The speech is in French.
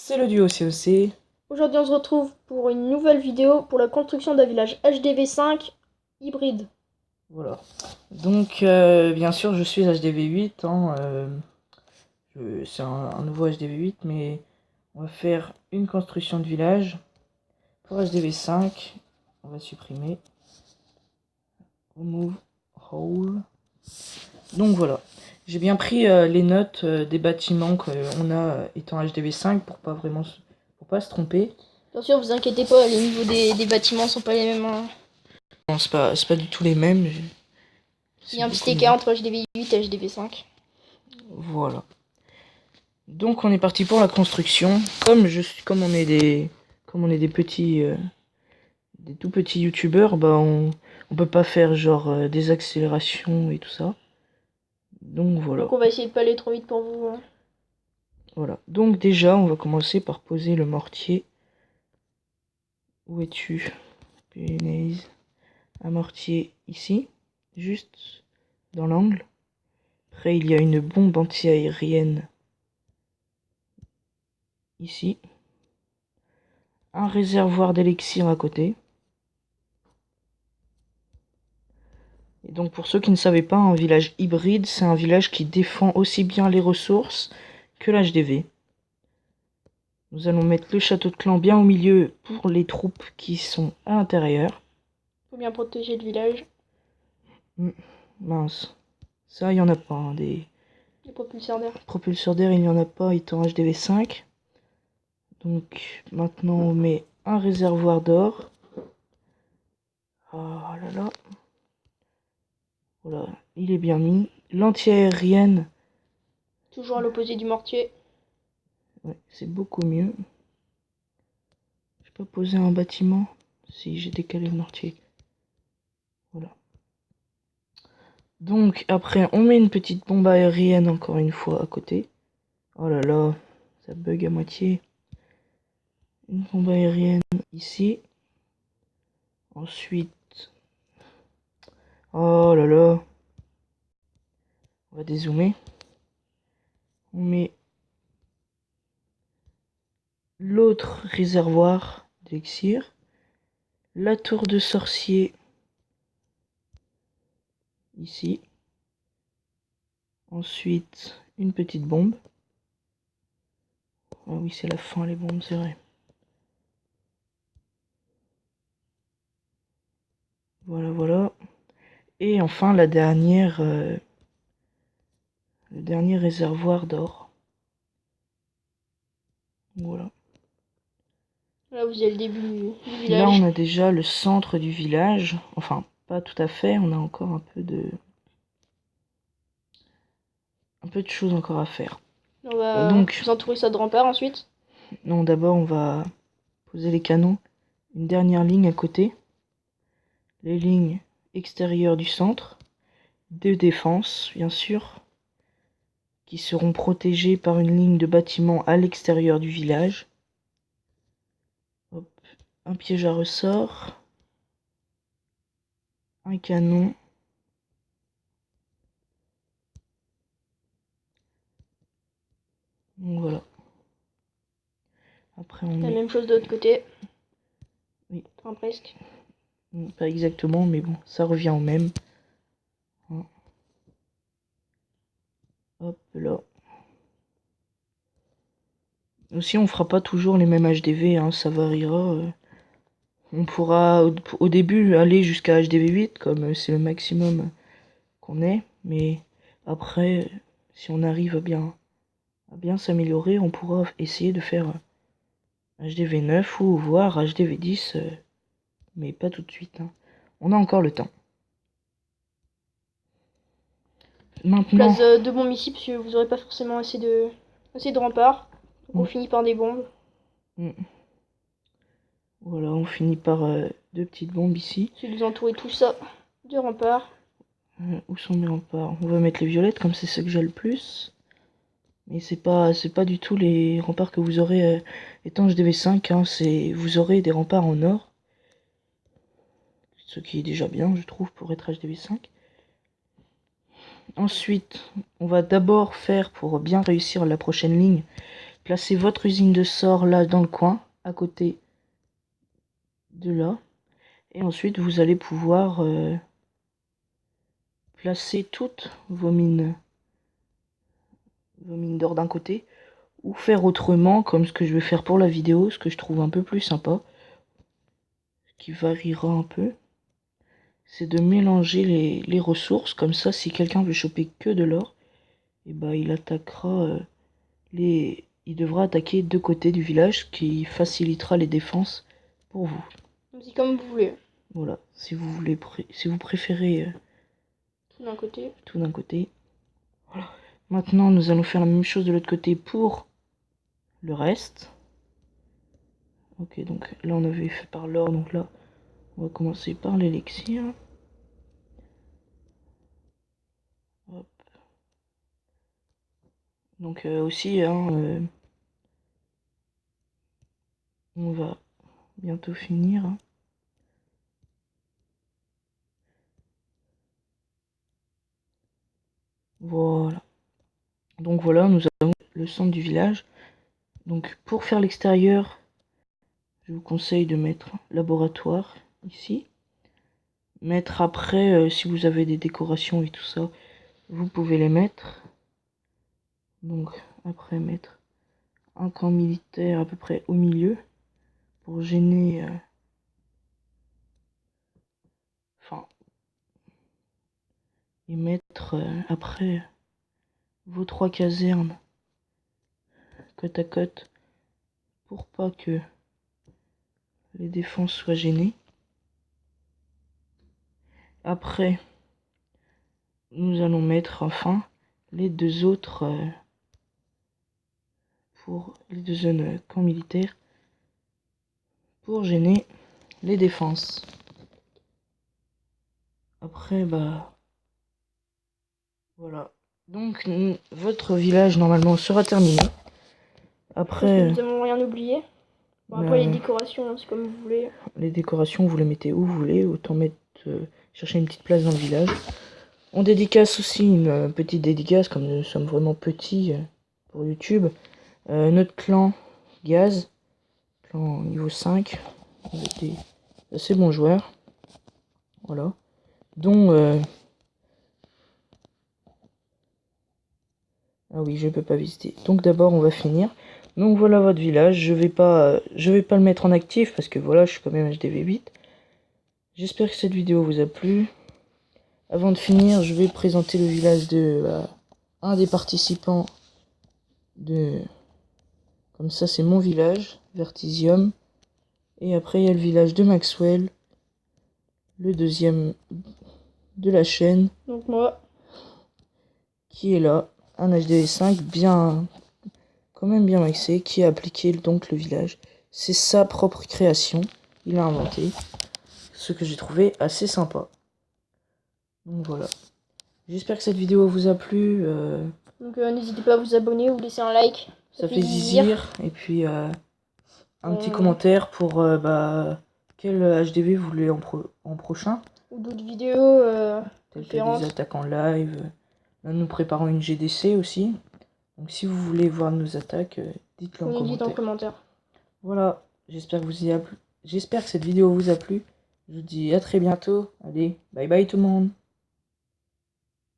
C'est le duo COC. Aujourd'hui, on se retrouve pour une nouvelle vidéo pour la construction d'un village HDV5 hybride. Voilà. Donc, bien sûr, je suis HDV8. C'est un nouveau HDV8, mais on va faire une construction de village. Pour HDV5, on va supprimer. Remove whole. Donc voilà. J'ai bien pris les notes des bâtiments qu'on a étant HDV5 pour pas se tromper. Bien sûr, vous inquiétez pas, les niveaux des bâtiments sont pas les mêmes, hein. Non, c'est pas du tout les mêmes. Il y a un petit écart entre HDV8 et HDV5. Voilà. Donc on est parti pour la construction. Comme on est des petits, des tout petits youtubeurs, bah on peut pas faire genre des accélérations et tout ça. Donc voilà. Donc on va essayer de pas aller trop vite pour vous, hein. Voilà. Donc déjà on va commencer par poser le mortier. Où es-tu? Punaise. Un mortier ici, juste dans l'angle. Après il y a une bombe anti-aérienne ici. Un réservoir d'élixir à côté. Et donc pour ceux qui ne savaient pas, un village hybride, c'est un village qui défend aussi bien les ressources que l'HDV. Nous allons mettre le château de clan bien au milieu pour les troupes qui sont à l'intérieur. Faut bien protéger le village. Mince. Ça, il n'y en a pas. Hein, des Les propulseurs d'air. propulseurs d'air, il n'y en a pas étant HDV5. Donc maintenant on met un réservoir d'or. Oh là là. Voilà, il est bien mis. L'anti-aérienne. Toujours à l'opposé du mortier. Ouais, c'est beaucoup mieux. Je peux poser un bâtiment si j'ai décalé le mortier. Voilà. Donc après on met une petite bombe aérienne encore une fois à côté. Oh là là, ça bug à moitié. Une bombe aérienne ici. Ensuite, oh là là, on va dézoomer. On met l'autre réservoir d'élixir. La tour de sorcier ici. Ensuite, une petite bombe. Ah oui, c'est la fin les bombes, c'est vrai. Voilà, voilà. Et enfin la dernière, le dernier réservoir d'or. Voilà. Là, vous avez le début du Là, village. on a déjà le centre du village. Enfin, pas tout à fait. On a encore un peu de choses encore à faire. On va Donc, vous entourer ça de remparts ensuite. non, d'abord, on va poser les canons. Une dernière ligne à côté. Les lignes extérieures du centre. De défense, bien sûr. Qui seront protégées par une ligne de bâtiment à l'extérieur du village. Hop. Un piège à ressort. Un canon. Donc voilà. Après on La met... même chose de l'autre côté. Oui. Enfin, presque. Pas exactement, mais bon, ça revient au même. Hop là. Aussi, on fera pas toujours les mêmes HDV, hein, ça variera. On pourra au début aller jusqu'à HDV8, comme c'est le maximum qu'on ait. Mais après, si on arrive à bien s'améliorer, on pourra essayer de faire HDV9 ou voire HDV10. Mais pas tout de suite, hein. On a encore le temps. Maintenant, Place de bombes ici, parce que vous aurez pas forcément assez de remparts. Donc on finit par des bombes. voilà, on finit par deux petites bombes ici. Si vous entourez tout ça de remparts. Où sont mes remparts? On va mettre les violettes, comme c'est ce que j'ai le plus. Mais c'est pas du tout les remparts que vous aurez étant HDV5, hein, vous aurez des remparts en or. Ce qui est déjà bien, je trouve, pour être HDV5. Ensuite, on va d'abord faire, pour bien réussir la prochaine ligne, placez votre usine de sort là dans le coin, à côté de là. Et ensuite, vous allez pouvoir placer toutes vos mines d'or d'un côté, ou faire autrement, comme ce que je vais faire pour la vidéo, ce que je trouve un peu plus sympa, ce qui variera un peu, c'est de mélanger les ressources. Comme ça, si quelqu'un veut choper que de l'or, et bah il attaquera il devra attaquer deux côtés du village, ce qui facilitera les défenses pour vous. C'est comme vous voulez. Voilà, si vous voulez, si vous préférez Tout d'un côté. tout d'un côté. Voilà. Maintenant, nous allons faire la même chose de l'autre côté pour le reste. Ok, donc là on avait fait par l'or, donc là on va commencer par l'élixir. Hop. Donc aussi, hein, on va bientôt finir. Hein. Voilà. Donc voilà, nous avons le centre du village. Donc pour faire l'extérieur, je vous conseille de mettre laboratoire ici. Mettre après, si vous avez des décorations et tout ça, vous pouvez les mettre. Donc après mettre un camp militaire à peu près au milieu pour gêner... Enfin... et mettre après vos 3 casernes côte à côte pour pas que les défenses soient gênées. Après, nous allons mettre enfin les deux autres pour les deux zones camps militaires pour gêner les défenses. Après, bah voilà. Donc votre village normalement sera terminé. Après, nous n'avons rien oublié. Bon, après les décorations, c'est comme vous voulez. Les décorations, vous les mettez où vous voulez. Autant mettre chercher une petite place dans le village. On dédicace aussi une petite dédicace, comme nous sommes vraiment petits pour YouTube. Notre clan Gaz, clan niveau 5, avec des assez bons joueurs. Voilà. Dont... ah oui, je peux pas visiter. Donc d'abord, on va finir. Donc voilà votre village. Je vais pas le mettre en actif parce que voilà, je suis quand même HDV8. J'espère que cette vidéo vous a plu. Avant de finir, je vais présenter le village de un des participants de... Comme ça, c'est mon village, Vertisium. Et après, il y a le village de Maxwell, le deuxième de la chaîne. Donc moi. Qui est là, un HDV5 bien... quand même bien maxé, qui a appliqué donc le village. C'est sa propre création, il a inventé. Ce que j'ai trouvé assez sympa. Donc voilà. J'espère que cette vidéo vous a plu. Donc n'hésitez pas à vous abonner ou laisser un like. Ça fait zizir. Et puis un petit commentaire pour quel HDV vous voulez en prochain. Ou d'autres vidéos Telles que des attaques en live. Là, nous préparons une GDC aussi. Donc si vous voulez voir nos attaques, dites-le en commentaire. Voilà, j'espère que cette vidéo vous a plu. Je vous dis à très bientôt. Allez, bye bye tout le monde.